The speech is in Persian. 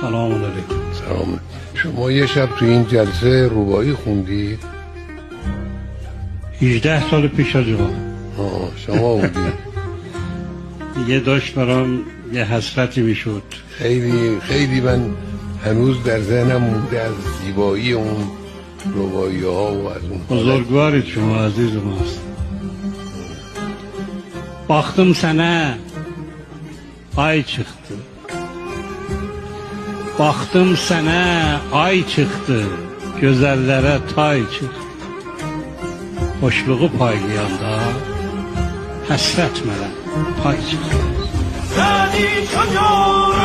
سلام علیکم. سلام. شما یه شب تو این جلسه رباعی خوندید؟ 18 سال پیش آجا شما بودید. دیگه داشت برام یه حسرتی میشد. خیلی خیلی من هنوز در ذهنم مونده از زیبایی اون رباعی ها و از اون بزرگوارید شما عزیز ماست. Baktım sana ay çıktı. Baktım sana ay çıktı. Gözellere tay çıktı. Hoşluğu paylayanda həsrət mənə pay çıxdı. Səni çocuğum